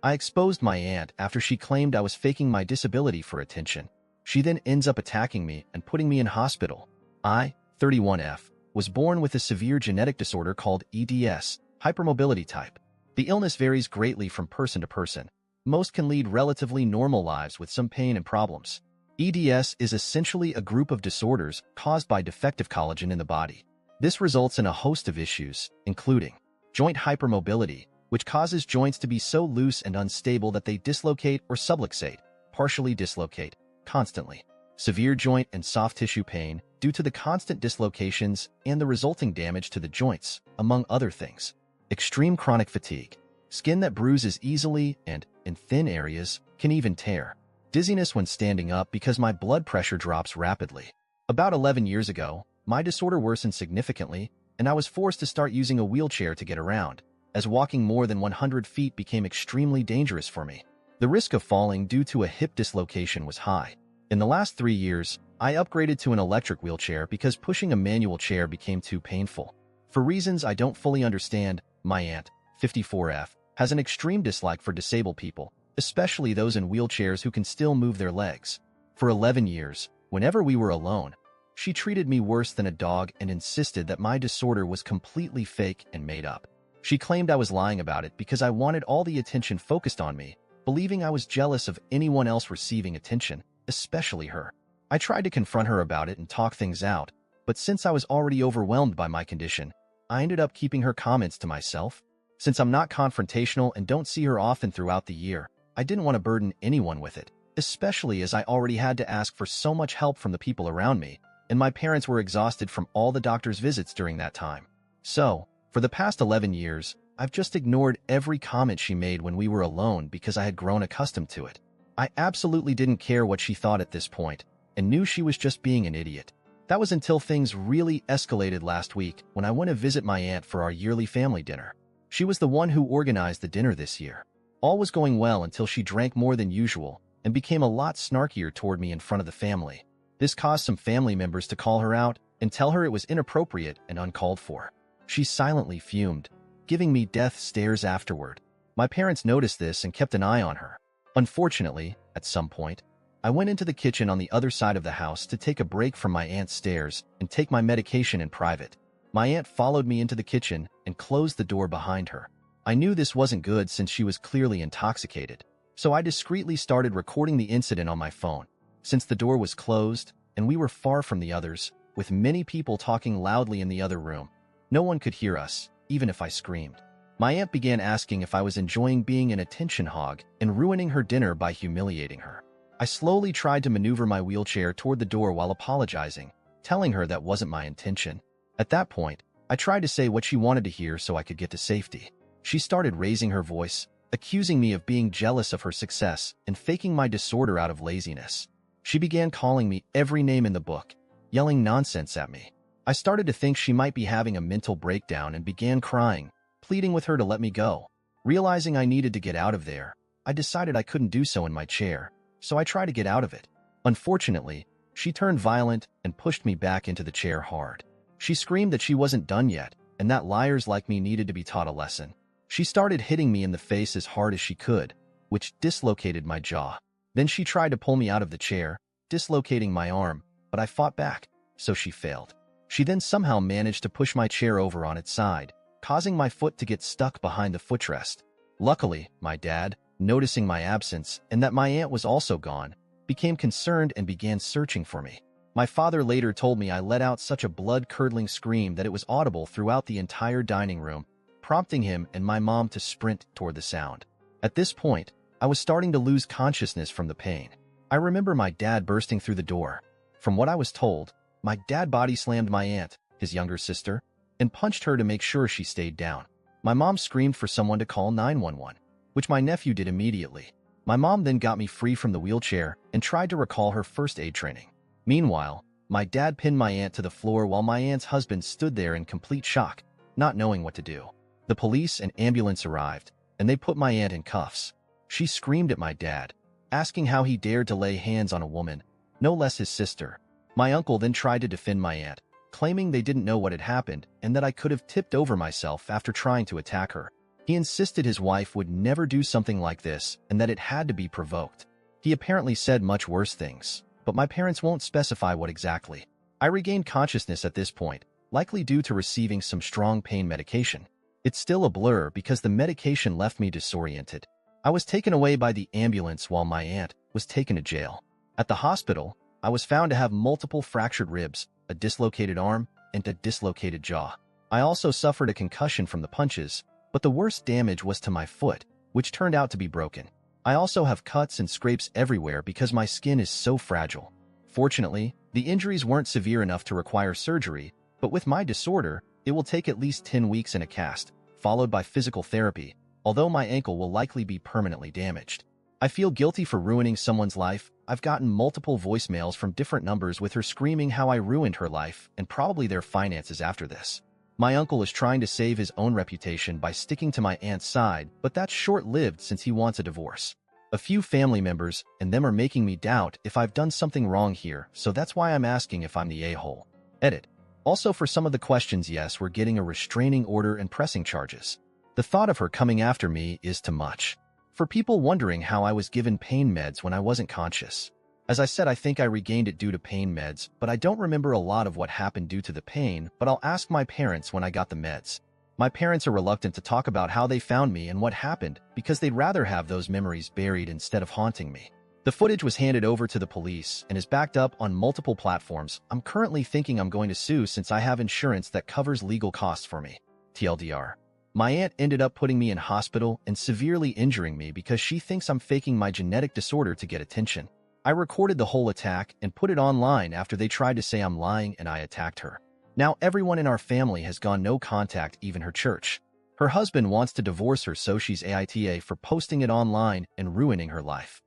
I exposed my aunt after she claimed I was faking my disability for attention. She then ends up attacking me and putting me in hospital. I, 31F, was born with a severe genetic disorder called EDS, hypermobility type. The illness varies greatly from person to person. Most can lead relatively normal lives with some pain and problems. EDS is essentially a group of disorders caused by defective collagen in the body. This results in a host of issues, including joint hypermobility, which causes joints to be so loose and unstable that they dislocate or subluxate, partially dislocate, constantly. Severe joint and soft tissue pain due to the constant dislocations and the resulting damage to the joints, among other things. Extreme chronic fatigue. Skin that bruises easily and, in thin areas, can even tear. Dizziness when standing up because my blood pressure drops rapidly. About 11 years ago, my disorder worsened significantly, and I was forced to start using a wheelchair to get around, as walking more than 100 feet became extremely dangerous for me. The risk of falling due to a hip dislocation was high. In the last 3 years, I upgraded to an electric wheelchair because pushing a manual chair became too painful. For reasons I don't fully understand, my aunt, 54F, has an extreme dislike for disabled people, especially those in wheelchairs who can still move their legs. For 11 years, whenever we were alone, she treated me worse than a dog and insisted that my disorder was completely fake and made up. She claimed I was lying about it because I wanted all the attention focused on me, believing I was jealous of anyone else receiving attention, especially her. I tried to confront her about it and talk things out, but since I was already overwhelmed by my condition, I ended up keeping her comments to myself. Since I'm not confrontational and don't see her often throughout the year, I didn't want to burden anyone with it, especially as I already had to ask for so much help from the people around me, and my parents were exhausted from all the doctor's visits during that time. So, for the past 11 years, I've just ignored every comment she made when we were alone because I had grown accustomed to it. I absolutely didn't care what she thought at this point, and knew she was just being an idiot. That was until things really escalated last week when I went to visit my aunt for our yearly family dinner. She was the one who organized the dinner this year. All was going well until she drank more than usual and became a lot snarkier toward me in front of the family. This caused some family members to call her out and tell her it was inappropriate and uncalled for. She silently fumed, giving me death stares afterward. My parents noticed this and kept an eye on her. Unfortunately, at some point, I went into the kitchen on the other side of the house to take a break from my aunt's stares and take my medication in private. My aunt followed me into the kitchen and closed the door behind her. I knew this wasn't good since she was clearly intoxicated, so I discreetly started recording the incident on my phone. Since the door was closed and we were far from the others, with many people talking loudly in the other room, no one could hear us, even if I screamed. My aunt began asking if I was enjoying being an attention hog and ruining her dinner by humiliating her. I slowly tried to maneuver my wheelchair toward the door while apologizing, telling her that wasn't my intention. At that point, I tried to say what she wanted to hear so I could get to safety. She started raising her voice, accusing me of being jealous of her success and faking my disorder out of laziness. She began calling me every name in the book, yelling nonsense at me. I started to think she might be having a mental breakdown and began crying, pleading with her to let me go. Realizing I needed to get out of there, I decided I couldn't do so in my chair, so I tried to get out of it. Unfortunately, she turned violent and pushed me back into the chair hard. She screamed that she wasn't done yet, and that liars like me needed to be taught a lesson. She started hitting me in the face as hard as she could, which dislocated my jaw. Then she tried to pull me out of the chair, dislocating my arm, but I fought back, so she failed. She then somehow managed to push my chair over on its side, causing my foot to get stuck behind the footrest. Luckily, my dad, noticing my absence and that my aunt was also gone, became concerned and began searching for me. My father later told me I let out such a blood-curdling scream that it was audible throughout the entire dining room, prompting him and my mom to sprint toward the sound. At this point, I was starting to lose consciousness from the pain. I remember my dad bursting through the door. From what I was told, my dad body-slammed my aunt, his younger sister, and punched her to make sure she stayed down. My mom screamed for someone to call 911, which my nephew did immediately. My mom then got me free from the wheelchair and tried to recall her first aid training. Meanwhile, my dad pinned my aunt to the floor while my aunt's husband stood there in complete shock, not knowing what to do. The police and ambulance arrived, and they put my aunt in cuffs. She screamed at my dad, asking how he dared to lay hands on a woman, no less his sister. My uncle then tried to defend my aunt, claiming they didn't know what had happened and that I could have tipped over myself after trying to attack her. He insisted his wife would never do something like this and that it had to be provoked. He apparently said much worse things, but my parents won't specify what exactly. I regained consciousness at this point, likely due to receiving some strong pain medication. It's still a blur because the medication left me disoriented. I was taken away by the ambulance while my aunt was taken to jail. At the hospital, I was found to have multiple fractured ribs, a dislocated arm, and a dislocated jaw. I also suffered a concussion from the punches, but the worst damage was to my foot, which turned out to be broken. I also have cuts and scrapes everywhere because my skin is so fragile. Fortunately, the injuries weren't severe enough to require surgery, but with my disorder, it will take at least 10 weeks in a cast, followed by physical therapy, although my ankle will likely be permanently damaged. I feel guilty for ruining someone's life. I've gotten multiple voicemails from different numbers with her screaming how I ruined her life and probably their finances after this. My uncle is trying to save his own reputation by sticking to my aunt's side, but that's short-lived since he wants a divorce. A few family members and them are making me doubt if I've done something wrong here, so that's why I'm asking if I'm the a-hole. Edit. Also, for some of the questions, yes, we're getting a restraining order and pressing charges. The thought of her coming after me is too much. For people wondering how I was given pain meds when I wasn't conscious. As I said, I think I regained it due to pain meds, but I don't remember a lot of what happened due to the pain, but I'll ask my parents when I got the meds. My parents are reluctant to talk about how they found me and what happened because they'd rather have those memories buried instead of haunting me. The footage was handed over to the police and is backed up on multiple platforms. I'm currently thinking I'm going to sue since I have insurance that covers legal costs for me. TLDR. My aunt ended up putting me in hospital and severely injuring me because she thinks I'm faking my genetic disorder to get attention. I recorded the whole attack and put it online after they tried to say I'm lying and I attacked her. Now everyone in our family has gone no contact, even her church. Her husband wants to divorce her, so she's AITA for posting it online and ruining her life.